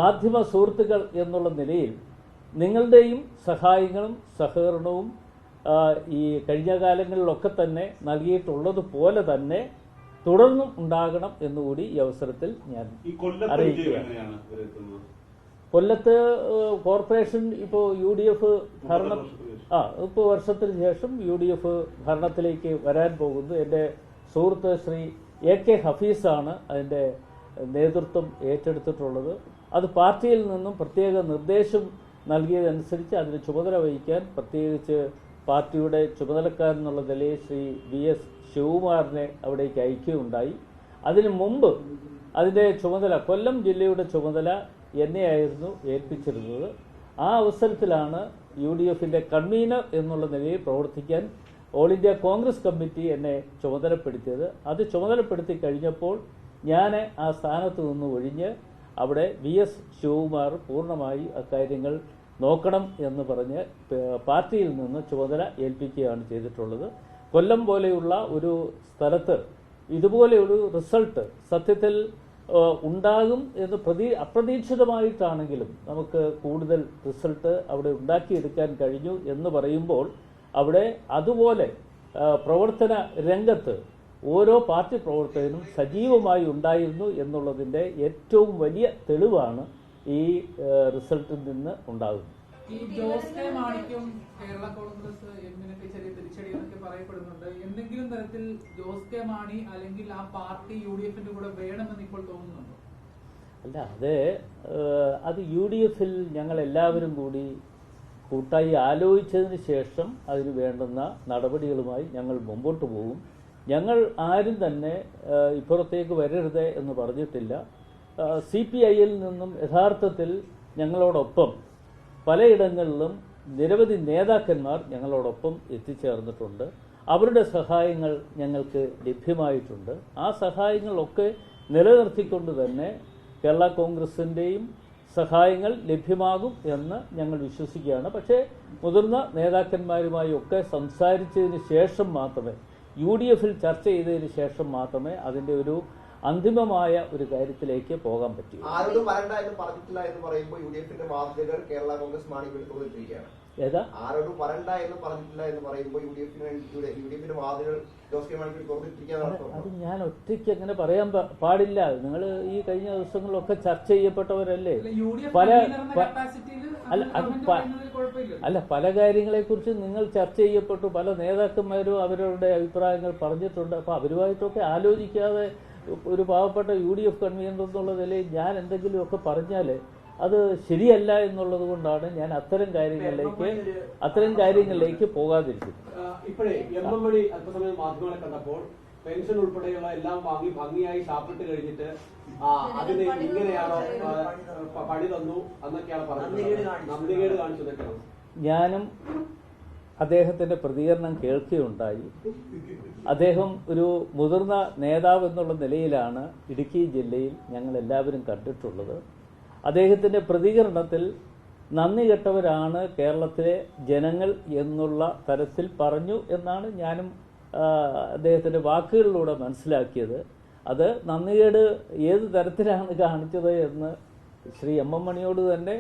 മാധ്യമ സുഹൃത്തുക്കൾ എന്നുള്ള നിലയിൽ നിങ്ങളുടെയും സഹായങ്ങളും സഹകരണവും ഈ കഴിഞ്ഞ കാലങ്ങളിലൊക്കെ തന്നെ നൽകിയിട്ടുള്ളതുപോലെ തന്നെ തുടർന്നും ഉണ്ടാകണം എന്നുകൂടി ഈ അവസരത്തിൽ ഞാൻ അറിയിക്കുകയാണ്. കൊല്ലത്ത് കോർപ്പറേഷൻ ഇപ്പോൾ UDF ഭരണം ഇപ്പോൾ വർഷത്തിന് ശേഷം UDF ഭരണത്തിലേക്ക് വരാൻ പോകുന്നു. എൻ്റെ സുഹൃത്ത് ശ്രീ AK ഹഫീസാണ് അതിൻ്റെ നേതൃത്വം ഏറ്റെടുത്തിട്ടുള്ളത്. അത് പാർട്ടിയിൽ നിന്നും പ്രത്യേക നിർദ്ദേശം നൽകിയതനുസരിച്ച് അതിന് ചുമതല വഹിക്കാൻ പ്രത്യേകിച്ച് പാർട്ടിയുടെ ചുമതലക്കാരെന്നുള്ള നിലയിൽ ശ്രീ VS ശിവകുമാറിനെ അവിടേക്ക് അയക്കുകയുണ്ടായി. അതിനു മുമ്പ് അതിൻ്റെ ചുമതല കൊല്ലം ജില്ലയുടെ ചുമതല എന്നെയായിരുന്നു ഏൽപ്പിച്ചിരുന്നത്. ആ അവസരത്തിലാണ് UDFന്റെ കൺവീനർ എന്നുള്ള നിലയിൽ പ്രവർത്തിക്കാൻ ഓൾ ഇന്ത്യ കോൺഗ്രസ് കമ്മിറ്റി എന്നെ ചുമതലപ്പെടുത്തിയത്. അത് ചുമതലപ്പെടുത്തി കഴിഞ്ഞപ്പോൾ ഞാൻ ആ സ്ഥാനത്ത് നിന്ന് ഒഴിഞ്ഞ് അവിടെ VS ശിവകുമാർ പൂർണ്ണമായി അക്കാര്യങ്ങൾ നോക്കണം എന്ന് പറഞ്ഞ് പാർട്ടിയിൽ നിന്ന് ചുമതല ഏൽപ്പിക്കുകയാണ് ചെയ്തിട്ടുള്ളത്. കൊല്ലം പോലെയുള്ള ഒരു സ്ഥലത്ത് ഇതുപോലെയൊരു റിസൾട്ട് സത്യത്തിൽ ഉണ്ടാകും എന്ന് അപ്രതീക്ഷിതമായിട്ടാണെങ്കിലും നമുക്ക് കൂടുതൽ റിസൾട്ട് അവിടെ ഉണ്ടാക്കിയെടുക്കാൻ കഴിഞ്ഞു എന്ന് പറയുമ്പോൾ അവിടെ അതുപോലെ പ്രവർത്തന രംഗത്ത് ഓരോ പാർട്ടി പ്രവർത്തകനും സജീവമായി ഉണ്ടായിരുന്നു എന്നുള്ളതിൻ്റെ ഏറ്റവും വലിയ തെളിവാണ് ഈ റിസൾട്ടിൽ നിന്ന് ഉണ്ടാകുന്നത്. ഈ ജോസ് കെ മാണിക്കും കേരള കോൺഗ്രസ് എമ്മിനൊക്കെ ചെറിയ തിരിച്ചടി എന്നൊക്കെ പറയപ്പെടുന്നുണ്ട്. എന്തെങ്കിലും തരത്തിൽ ജോസ് കെ മാണി അല്ലെങ്കിൽ ആ പാർട്ടി UDFന്റെ കൂടെ വേണമെന്ന് ഇപ്പോൾ തോന്നുന്നുണ്ടോ? അല്ല, അത് UDFൽ ഞങ്ങൾ എല്ലാവരും കൂടി കൂട്ടായി ആലോചിച്ചതിന് ശേഷം അതിന് വേണ്ടുന്ന നടപടികളുമായി ഞങ്ങൾ മുമ്പോട്ട് പോകും. ഞങ്ങൾ ആരും തന്നെ ഇപ്പുറത്തേക്ക് വരരുത് എന്ന് പറഞ്ഞിട്ടില്ല. CPIയിൽ നിന്നും യഥാർത്ഥത്തിൽ ഞങ്ങളോടൊപ്പം പലയിടങ്ങളിലും നിരവധി നേതാക്കന്മാർ ഞങ്ങളോടൊപ്പം എത്തിച്ചേർന്നിട്ടുണ്ട്. അവരുടെ സഹായങ്ങൾ ഞങ്ങൾക്ക് ലഭ്യമായിട്ടുണ്ട്. ആ സഹായങ്ങളൊക്കെ നിലനിർത്തിക്കൊണ്ട് തന്നെ കേരള കോൺഗ്രസിൻ്റെയും സഹായങ്ങൾ ലഭ്യമാകും എന്ന് ഞങ്ങൾ വിശ്വസിക്കുകയാണ്. പക്ഷേ മുതിർന്ന നേതാക്കന്മാരുമായി ഒക്കെ സംസാരിച്ചതിന് ശേഷം മാത്രമേ UDFൽ ചർച്ച ചെയ്തതിന് ശേഷം മാത്രമേ അതിൻ്റെ ഒരു അന്തിമമായ ഒരു കാര്യത്തിലേക്ക് പോകാൻ പറ്റൂ. ആരോടും വരണ്ട എന്ന് പറഞ്ഞിട്ടില്ല എന്ന് പറയുമ്പോൾ UDFന്റെ വാർത്തകൾ കേരള കോൺഗ്രസ് മാണി തുറന്നിട്ടിരിക്കുകയാണ്. ഏതാ ആരോടും വരണ്ട എന്ന് പറഞ്ഞിട്ടില്ല എന്ന് പറയുമ്പോൾ UDFന്റെ വാർത്തകൾ ജോസ് കെ മാണി തുറന്നിട്ടിരിക്കുകയാണ്. അത് ഞാൻ ഒറ്റയ്ക്ക് അങ്ങനെ പറയാൻ പാടില്ല. നിങ്ങൾ ഈ കഴിഞ്ഞ ദിവസങ്ങളിലൊക്കെ ചർച്ച ചെയ്യപ്പെട്ടവരല്ലേ. പല കാര്യങ്ങളെ കുറിച്ച് നിങ്ങൾ ചർച്ച ചെയ്യപ്പെട്ടു. പല നേതാക്കന്മാരും അവരുടെ അഭിപ്രായങ്ങൾ പറഞ്ഞിട്ടുണ്ട്. അപ്പൊ അവരുമായിട്ടൊക്കെ ആലോചിക്കാതെ ഒരു പാവപ്പെട്ട UDF കൺവീനർ എന്നുള്ള നിലയിൽ ഞാൻ എന്തെങ്കിലുമൊക്കെ പറഞ്ഞാൽ അത് ശരിയല്ല എന്നുള്ളത് കൊണ്ടാണ് ഞാൻ അത്തരം കാര്യങ്ങളിലേക്ക് പോകാതിരിക്കുന്നത്. ഇപ്പോഴേ MM മണി അല്പസമയം മാധ്യമങ്ങളെ കണ്ടപ്പോൾ പെൻഷൻ ഉൾപ്പെടെയുള്ള എല്ലാം വാങ്ങി ഭംഗിയായി ഷാപ്പിട്ട് കഴിഞ്ഞിട്ട് അതിന് ഇങ്ങനെയാണോ പണി തന്നു എന്നൊക്കെയാണ് പറഞ്ഞത്. നന്ദികേട് കാണിച്ചതൊക്കെയാണ്. ഞാനും അദ്ദേഹത്തിന്റെ പ്രതികരണം കേൾക്കുകയുണ്ടായി. അദ്ദേഹം ഒരു മുതിർന്ന നേതാവ് എന്നുള്ള നിലയിലാണ് ഇടുക്കി ജില്ലയിൽ ഞങ്ങൾ എല്ലാവരും കണ്ടിട്ടുള്ളത്. അദ്ദേഹത്തിന്റെ പ്രതികരണത്തിൽ നന്ദി കെട്ടവരാണ് കേരളത്തിലെ ജനങ്ങൾ എന്നുള്ള തരത്തിൽ പറഞ്ഞു എന്നാണ് ഞാനും അദ്ദേഹത്തിന്റെ വാക്കുകളിലൂടെ മനസ്സിലാക്കിയത്. അത് നന്ദികേട് ഏത് തരത്തിലാണ് കാണിച്ചത് എന്ന് ശ്രീ MM മണിയോട് തന്നെ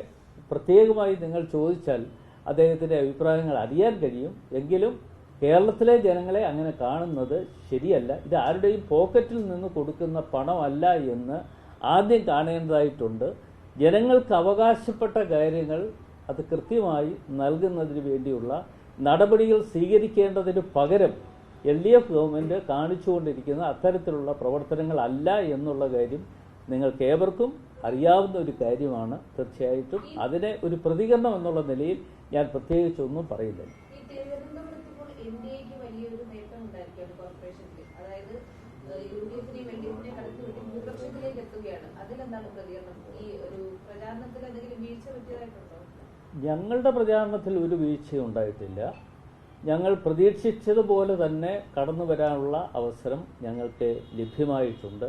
പ്രത്യേകമായി നിങ്ങൾ ചോദിച്ചാൽ അദ്ദേഹത്തിന്റെ അഭിപ്രായങ്ങൾ അറിയാൻ കഴിയും. എങ്കിലും കേരളത്തിലെ ജനങ്ങളെ അങ്ങനെ കാണുന്നത് ശരിയല്ല. ഇത് ആരുടെയും പോക്കറ്റിൽ നിന്ന് കൊടുക്കുന്ന പണമല്ല എന്ന് ആദ്യം കാണേണ്ടതായിട്ടുണ്ട്. ജനങ്ങൾക്ക് അവകാശപ്പെട്ട കാര്യങ്ങൾ അത് കൃത്യമായി നൽകുന്നതിന് വേണ്ടിയുള്ള നടപടികൾ സ്വീകരിക്കേണ്ടതിന് പകരം LDF ഗവൺമെൻറ് കാണിച്ചുകൊണ്ടിരിക്കുന്ന അത്തരത്തിലുള്ള പ്രവർത്തനങ്ങളല്ല എന്നുള്ള കാര്യം നിങ്ങൾക്ക് ഏവർക്കും അറിയാവുന്ന ഒരു കാര്യമാണ്. തീർച്ചയായിട്ടും അതിനെ ഒരു പ്രതികരണം എന്നുള്ള നിലയിൽ ഞാൻ പ്രത്യേകിച്ചൊന്നും പറയുന്നില്ല. ഞങ്ങളുടെ പ്രചാരണത്തിൽ ഒരു വീഴ്ചയും ഉണ്ടായിട്ടില്ല. ഞങ്ങൾ പ്രതീക്ഷിച്ചതുപോലെ തന്നെ കടന്നു വരാനുള്ള അവസരം ഞങ്ങൾക്ക് ലഭ്യമായിട്ടുണ്ട്.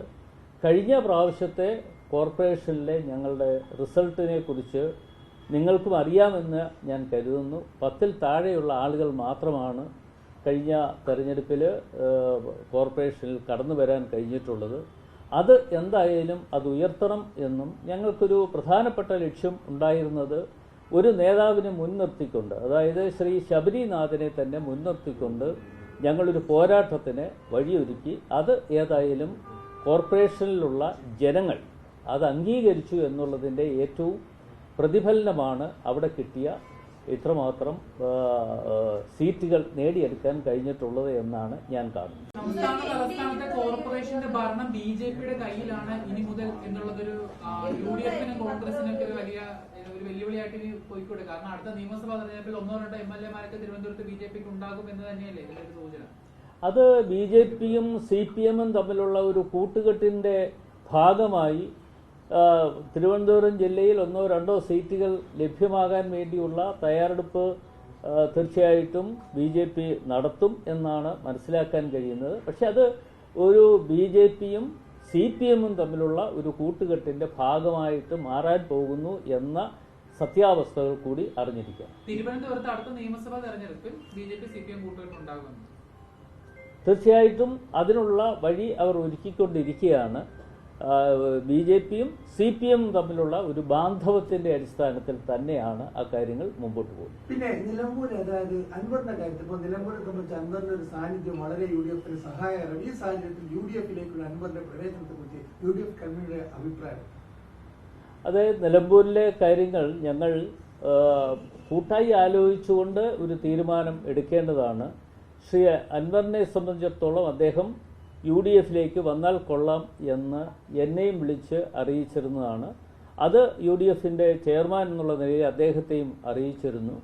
കഴിഞ്ഞ പ്രാവശ്യത്തെ കോർപ്പറേഷനിലെ ഞങ്ങളുടെ റിസൾട്ടിനെ കുറിച്ച് നിങ്ങൾക്കും അറിയാമെന്ന് ഞാൻ കരുതുന്നു. 10-ൽ താഴെയുള്ള ആളുകൾ മാത്രമാണ് കഴിഞ്ഞ തെരഞ്ഞെടുപ്പിൽ കോർപ്പറേഷനിൽ കടന്നു വരാൻ കഴിഞ്ഞിട്ടുള്ളത്. അത് എന്തായാലും അത് ഉയർത്തണം എന്നും ഞങ്ങൾക്കൊരു പ്രധാനപ്പെട്ട ലക്ഷ്യം ഉണ്ടായിരുന്നത് ഒരു നേതാവിനെ മുൻനിർത്തിക്കൊണ്ട്, അതായത് ശ്രീ ശബരിനാഥനെ തന്നെ മുൻനിർത്തിക്കൊണ്ട് ഞങ്ങളൊരു പോരാട്ടത്തിന് വഴിയൊരുക്കി. അത് ഏതായാലും കോർപ്പറേഷനിലുള്ള ജനങ്ങൾ അത് അംഗീകരിച്ചു എന്നുള്ളതിൻ്റെ ഏറ്റവും പ്രതിഫലനമാണ് അവിടെ കിട്ടിയ ഇത്രമാത്രം സീറ്റുകൾ നേടിയെടുക്കാൻ കഴിഞ്ഞിട്ടുള്ളത് എന്നാണ് ഞാൻ കാണുന്നത്. തലസ്ഥാനത്തെ കോർപ്പറേഷന്റെ ഭരണം BJPയുടെ കയ്യിലാണ് ഇനി മുതൽ എന്നുള്ളതൊരു UDF-നും കോൺഗ്രസിനൊക്കെ ഒരു വെല്ലുവിളിയായിട്ട് ഇനി പോയിക്കൂടെ? കാരണം അടുത്ത നിയമസഭാ തെരഞ്ഞെടുപ്പിൽ 1-2 MLA-മാരൊക്കെ തിരുവനന്തപുരത്ത് BJPക്ക് ഉണ്ടാകും എന്ന് തന്നെയല്ലേ ഇതിലൊരു സൂചന? അത് BJPയും CPM-ഉം തമ്മിലുള്ള ഒരു കൂട്ടുകെട്ടിൻ്റെ ഭാഗമായി തിരുവനന്തപുരം ജില്ലയിൽ 1-2 സീറ്റുകൾ ലഭ്യമാകാൻ വേണ്ടിയുള്ള തയ്യാറെടുപ്പ് തീർച്ചയായിട്ടും BJP നടത്തും എന്നാണ് മനസ്സിലാക്കാൻ കഴിയുന്നത്. പക്ഷെ അത് ഒരു BJPയും CPM-ഉം തമ്മിലുള്ള ഒരു കൂട്ടുകെട്ടിൻ്റെ ഭാഗമായിട്ട് മാറാൻ പോകുന്നു എന്ന സത്യാവസ്ഥകൾ കൂടി അറിഞ്ഞിരിക്കാം. തിരുവനന്തപുരത്ത് അടുത്ത നിയമസഭാ തെരഞ്ഞെടുപ്പിൽ BJP-CPM കൂട്ടുകെട്ടുണ്ടാകുമെന്ന് തീർച്ചയായിട്ടും അതിനുള്ള വഴി അവർ ഒരുക്കിക്കൊണ്ടിരിക്കുകയാണ്. BJPയും CPM-ഉം തമ്മിലുള്ള ഒരു ബാന്ധവത്തിന്റെ അടിസ്ഥാനത്തിൽ തന്നെയാണ് ആ കാര്യങ്ങൾ മുമ്പോട്ട് പോകുന്നത്. പിന്നെ നിലമ്പൂർ, അതായത് അൻവറിന്റെ കാര്യത്തിൽ ഇപ്പോൾ നിലമ്പൂരെ സംബന്ധിച്ച് അൻവറിന്റെ ഒരു സാന്നിധ്യം വളരെ UDF-ന് സഹായകരം. ഈ സാഹചര്യത്തിൽ UDF-ലേക്കുള്ള അൻവറിന്റെ പ്രവേശനത്തെ കുറിച്ച് UDF കമ്മിറ്റിയുടെ അഭിപ്രായം? അത് നിലമ്പൂരിലെ കാര്യങ്ങൾ ഞങ്ങൾ കൂട്ടായി ആലോചിച്ചുകൊണ്ട് ഒരു തീരുമാനം എടുക്കേണ്ടതാണ്. ശ്രീ അൻവറിനെ സംബന്ധിച്ചിടത്തോളം അദ്ദേഹം UDF-ലേക്ക് വന്നാൽ കൊള്ളാം എന്ന് എന്നെയും വിളിച്ച് അറിയിച്ചിരുന്നതാണ്. അത് UDF-ന്റെ ചെയർമാൻ എന്നുള്ള നിലയിൽ അദ്ദേഹത്തെയും അറിയിച്ചിരുന്നു.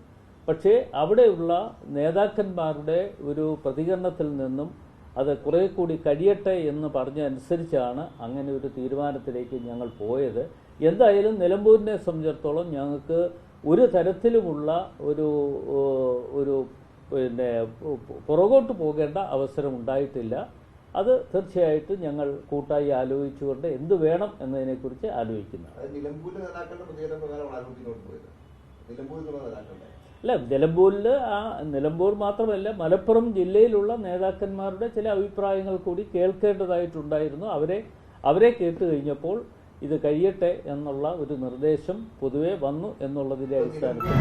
പക്ഷേ അവിടെയുള്ള നേതാക്കന്മാരുടെ ഒരു പ്രതികരണത്തിൽ നിന്നും അത് കുറെ കൂടി കഴിയട്ടെ എന്ന് പറഞ്ഞനുസരിച്ചാണ് അങ്ങനെ ഒരു തീരുമാനത്തിലേക്ക് ഞങ്ങൾ പോയത്. എന്തായാലും നിലമ്പൂരിനെ സംബന്ധിച്ചിടത്തോളം ഞങ്ങൾക്ക് ഒരു തരത്തിലുമുള്ള ഒരു പിന്നെ പുറകോട്ട് പോകേണ്ട അവസരം ഉണ്ടായിട്ടില്ല. അത് തീർച്ചയായിട്ടും ഞങ്ങൾ കൂട്ടായി ആലോചിച്ചുകൊണ്ട് എന്ത് വേണം എന്നതിനെക്കുറിച്ച് ആലോചിക്കുന്നതാണ്. അല്ല, നിലമ്പൂർ മാത്രമല്ല, മലപ്പുറം ജില്ലയിലുള്ള നേതാക്കന്മാരുടെ ചില അഭിപ്രായങ്ങൾ കൂടി കേൾക്കേണ്ടതായിട്ടുണ്ടായിരുന്നു. അവരെ കേട്ട് കഴിഞ്ഞപ്പോൾ ഇത് കഴിയട്ടെ എന്നുള്ള ഒരു നിർദ്ദേശം പൊതുവെ വന്നു എന്നുള്ളതിന്റെ അടിസ്ഥാനത്തിൽ